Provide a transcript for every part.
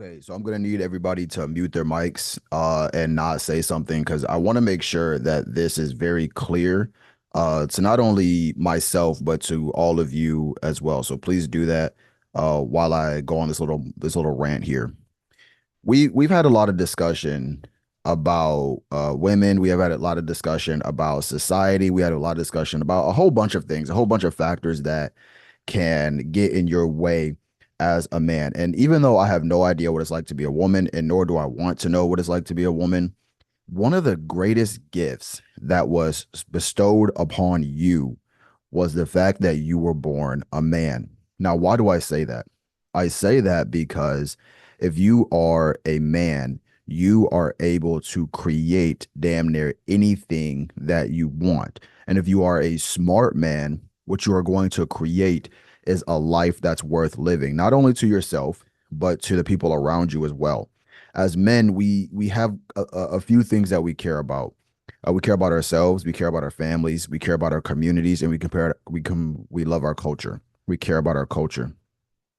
Okay, so I'm gonna need everybody to mute their mics and not say something because I want to make sure that this is very clear to not only myself but to all of you as well. So please do that while I go on this little rant here. We've had a lot of discussion about women. We have had a lot of discussion about society. We had a lot of discussion about a whole bunch of things, a whole bunch of factors that can get in your way as a man. And even though I have no idea what it's like to be a woman, and nor do I want to know what it's like to be a woman, one of the greatest gifts that was bestowed upon you was the fact that you were born a man. Now, why do I say that? I say that because if you are a man, you are able to create damn near anything that you want. And if you are a smart man, what you are going to create is a life that's worth living, not only to yourself, but to the people around you as well. As men, we have a few things that we care about. We care about ourselves, we care about our families, we care about our communities, and we love our culture. We care about our culture.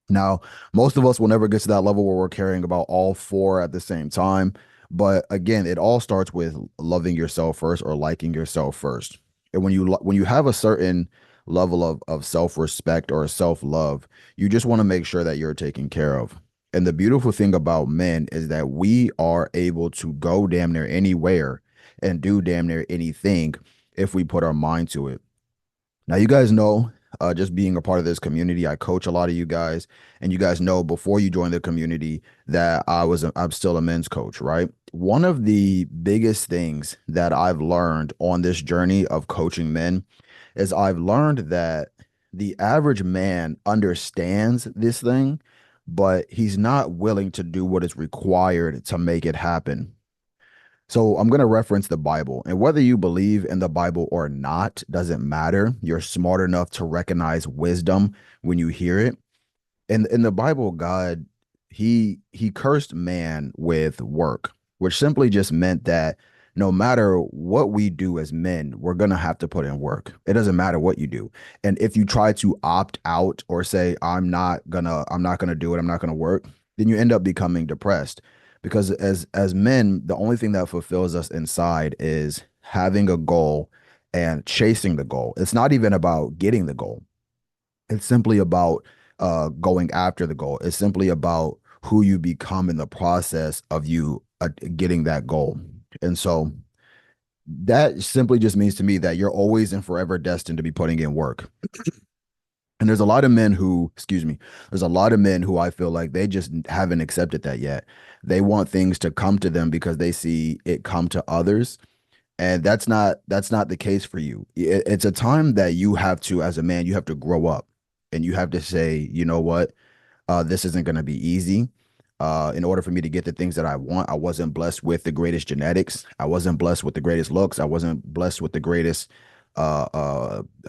Now, most of us will never get to that level where we're caring about all four at the same time. But again, it all starts with loving yourself first or liking yourself first. And when you have a certain level of self-respect or self-love, you just want to make sure that you're taken care of. And the beautiful thing about men is that we are able to go damn near anywhere and do damn near anything if we put our mind to it. Now, you guys know, just being a part of this community, I coach a lot of you guys, and you guys know before you join the community that I'm still a men's coach, right? One of the biggest things that I've learned on this journey of coaching men is I've learned that the average man understands this thing, but he's not willing to do what is required to make it happen. So I'm going to reference the Bible, and whether you believe in the Bible or not doesn't matter. You're smart enough to recognize wisdom when you hear it. And in the Bible, God, he cursed man with work, which simply just meant that no matter what we do as men, we're going to have to put in work. It doesn't matter what you do. And if you try to opt out or say I'm not going to do it, I'm not going to work, then you end up becoming depressed because as men, the only thing that fulfills us inside is having a goal and chasing the goal. It's not even about getting the goal. It's simply about going after the goal. It's simply about who you become in the process of you getting that goal. And so that simply just means to me that you're always and forever destined to be putting in work. And there's a lot of men who, excuse me, there's a lot of men who I feel like they just haven't accepted that yet. They want things to come to them because they see it come to others, and that's not the case for you. It's a time that you have to, as a man, you have to grow up, and you have to say, you know what, this isn't going to be easy. In order for me to get the things that I want, I wasn't blessed with the greatest genetics. I wasn't blessed with the greatest looks. I wasn't blessed with the greatest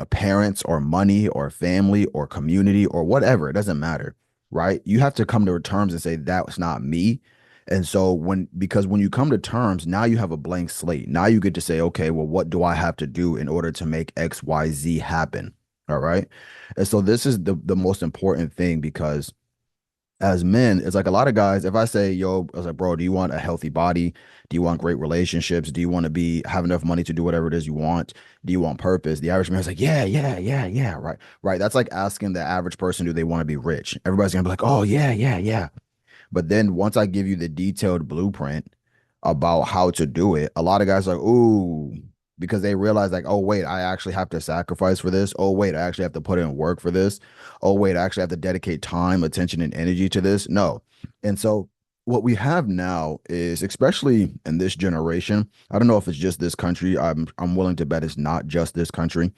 parents or money or family or community or whatever. It doesn't matter, right? You have to come to terms and say that's not me. And so because when you come to terms, now you have a blank slate. Now you get to say, okay, well, what do I have to do in order to make X, Y, Z happen? All right. And so this is the most important thing because as men, it's like a lot of guys, if I say, yo, I was like, bro, do you want a healthy body? Do you want great relationships? Do you want to have enough money to do whatever it is you want? Do you want purpose? The average man's like, yeah, yeah, yeah, yeah, right. Right. That's like asking the average person, do they want to be rich? Everybody's gonna be like, oh yeah, yeah, yeah. But then once I give you the detailed blueprint about how to do it, a lot of guys are like, ooh, because they realize like, oh wait, I actually have to sacrifice for this. Oh wait, I actually have to put in work for this. Oh wait, I actually have to dedicate time, attention, and energy to this. No. And so what we have now is, especially in this generation, I don't know if it's just this country. I'm willing to bet it's not just this country,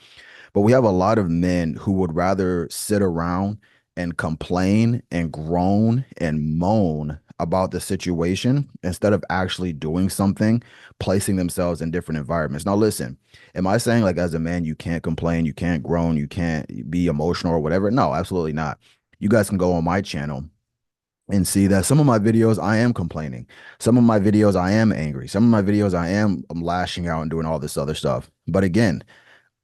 but we have a lot of men who would rather sit around and complain and groan and moan about the situation instead of actually doing something, placing themselves in different environments. Now, listen, am I saying like as a man, you can't complain, you can't groan, you can't be emotional or whatever? No, absolutely not. You guys can go on my channel and see that some of my videos I am complaining. Some of my videos I am angry. Some of my videos I'm lashing out and doing all this other stuff. But again,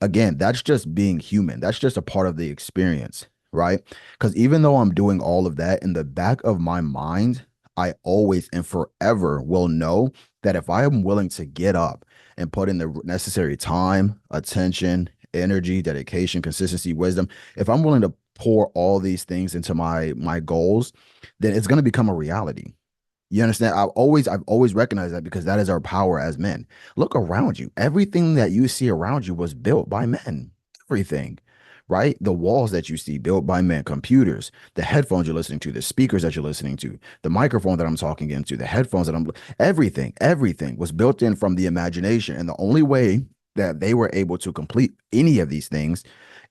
that's just being human. That's just a part of the experience, right? Because even though I'm doing all of that in the back of my mind, I always and forever will know that if I am willing to get up and put in the necessary time, attention, energy, dedication, consistency, wisdom, if I'm willing to pour all these things into my goals, then it's going to become a reality. You understand? I've always recognized that because that is our power as men. Look around you. Everything that you see around you was built by men. Everything, right? The walls that you see built by men, computers, the headphones you're listening to, the speakers that you're listening to, the microphone that I'm talking into, the headphones that I'm everything was built in from the imagination. And the only way that they were able to complete any of these things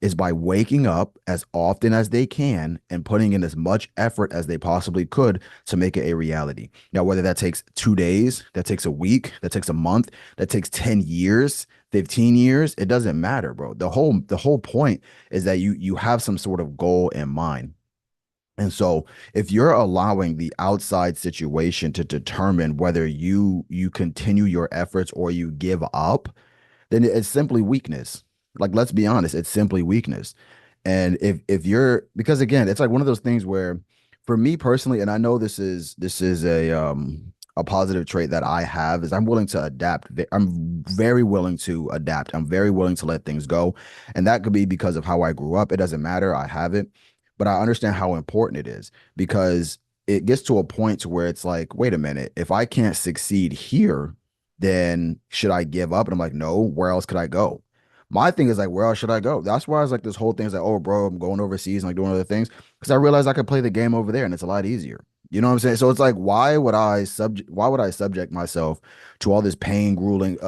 is by waking up as often as they can and putting in as much effort as they possibly could to make it a reality. Now, whether that takes 2 days, that takes a week, that takes a month, that takes 10 years, 15 years, it doesn't matter, bro. The whole point is that you have some sort of goal in mind. And so if you're allowing the outside situation to determine whether you continue your efforts or you give up, then it's simply weakness. Like, let's be honest, it's simply weakness. And if you're because again, it's like one of those things where for me personally, and I know this is a positive trait that I have is I'm willing to adapt. I'm very willing to adapt. I'm very willing to let things go. And that could be because of how I grew up. It doesn't matter. I have it. But I understand how important it is because it gets to a point to where it's like, wait a minute, if I can't succeed here, then should I give up? And I'm like, no, where else could I go? My thing is like, where else should I go? That's why I was like, this whole thing is like, oh, bro, I'm going overseas and like doing other things because I realized I could play the game over there and it's a lot easier. You know what I'm saying? So it's like, why would I subject myself to all this pain, grueling,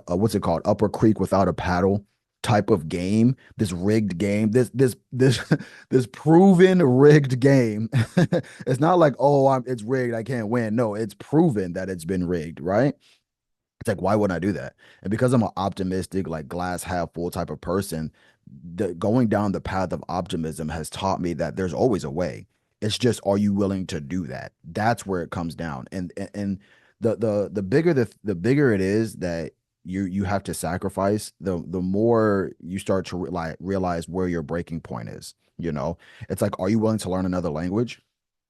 what's it called, upper creek without a paddle type of game, this rigged game, this this proven rigged game. It's not like, oh, it's rigged, I can't win. No, it's proven that it's been rigged, right? It's like, why wouldn't I do that? And because I'm an optimistic, like glass half full type of person, going down the path of optimism has taught me that there's always a way. It's just, are you willing to do that? That's where it comes down. And the bigger the bigger it is that you have to sacrifice, the more you start to realize where your breaking point is. You know, it's like, are you willing to learn another language?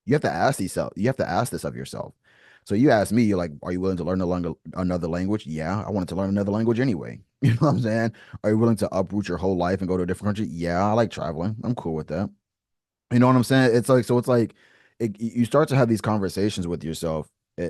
You have to ask this of yourself. So you ask me, you're like, are you willing to learn another language? Yeah, I wanted to learn another language anyway. You know what I'm saying? Are you willing to uproot your whole life and go to a different country? Yeah, I like traveling. I'm cool with that. You know what I'm saying? It's like you start to have these conversations with yourself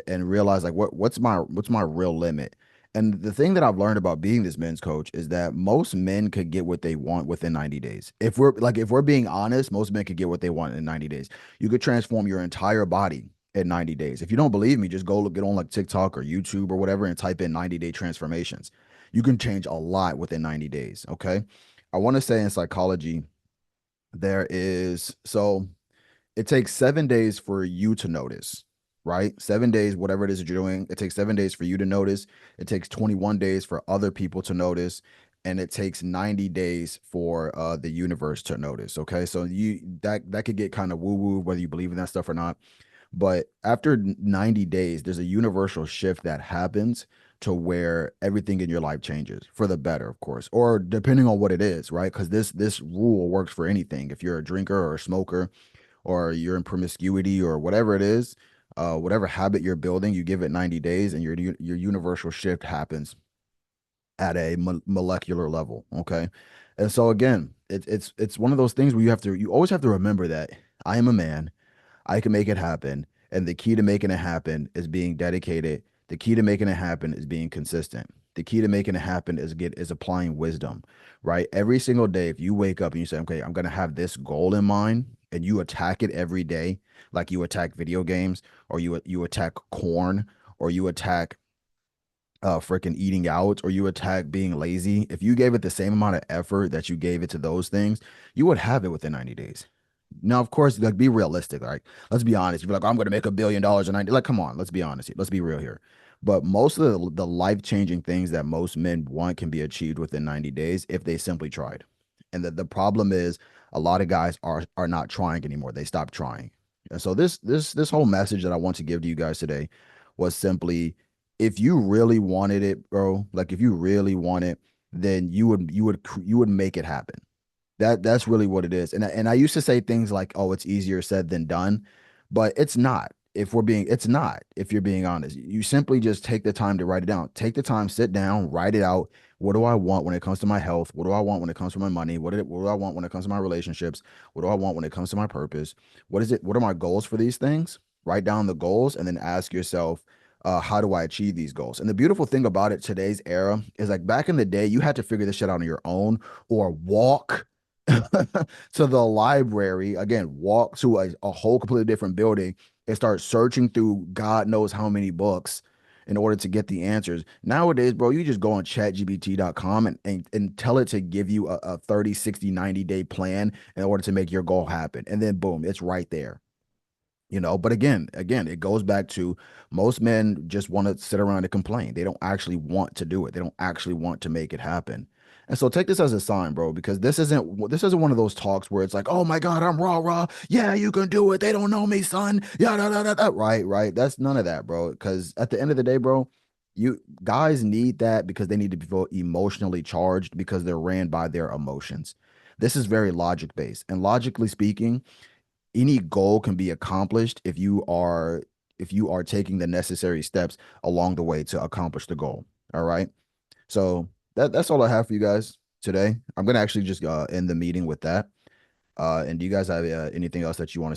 and realize like what's my real limit. And the thing that I've learned about being this men's coach is that most men could get what they want within 90 days. If we're being honest, most men could get what they want in 90 days. You could transform your entire body in 90 days. If you don't believe me, just go look, get on like TikTok or YouTube or whatever and type in 90-day transformations. You can change a lot within 90 days. Okay. I want to say in psychology, there is so it takes 7 days for you to notice, right? 7 days, whatever it is that you're doing, it takes 7 days for you to notice. It takes 21 days for other people to notice. And it takes 90 days for the universe to notice. Okay. So that could get kind of woo-woo, whether you believe in that stuff or not. But after 90 days, there's a universal shift that happens to where everything in your life changes for the better, of course, or depending on what it is, right? Because this rule works for anything. If you're a drinker or a smoker, or you're in promiscuity or whatever it is, whatever habit you're building, you give it 90 days, and your universal shift happens at a molecular level. Okay, and so again, it's one of those things where you always have to remember that I am a man. I can make it happen. And the key to making it happen is being dedicated. The key to making it happen is being consistent. The key to making it happen is applying wisdom, right? Every single day, if you wake up and you say, okay, I'm gonna have this goal in mind, and you attack it every day, like you attack video games, or you attack corn, or you attack freaking eating out, or you attack being lazy. If you gave it the same amount of effort that you gave it to those things, you would have it within 90 days. Now, of course, like be realistic. Like, let's be honest. You're like, I'm going to make $1 billion in 90. Like, come on, let's be honest. Let's be real here. But most of the life-changing things that most men want can be achieved within 90 days if they simply tried. And the problem is a lot of guys are not trying anymore. They stopped trying. And so this whole message that I want to give to you guys today was simply, if you really wanted it, bro, like if you really want it, then you would make it happen. That's really what it is. And I used to say things like, "Oh, it's easier said than done," but it's not. if we're being, it's not, if you're being honest. You simply just take the time to write it down. Take the time, sit down, write it out. What do I want when it comes to my health? What do I want when it comes to my money? What do I want when it comes to my relationships? What do I want when it comes to my purpose? What is it? What are my goals for these things? Write down the goals and then ask yourself, how do I achieve these goals? And the beautiful thing about it, today's era, is like back in the day, you had to figure this shit out on your own or walk to the library, again, walk to a whole completely different building and start searching through God knows how many books in order to get the answers. Nowadays, bro, you just go on chatgpt.com and tell it to give you a 30, 60, 90-day plan in order to make your goal happen. And then boom, it's right there. But again, it goes back to most men just want to sit around and complain. They don't actually want to do it. They don't actually want to make it happen. And so take this as a sign, bro, because this isn't one of those talks where it's like, oh my God, I'm raw, raw. Yeah, you can do it. They don't know me, son. Yeah, da, da, da, da. Right, right. That's none of that, bro. Because at the end of the day, bro, you guys need that because they need to feel emotionally charged because they're ran by their emotions. This is very logic based. And logically speaking, any goal can be accomplished if you are taking the necessary steps along the way to accomplish the goal. All right. So that's all I have for you guys today. I'm gonna actually just end the meeting with that. And do you guys have anything else that you want to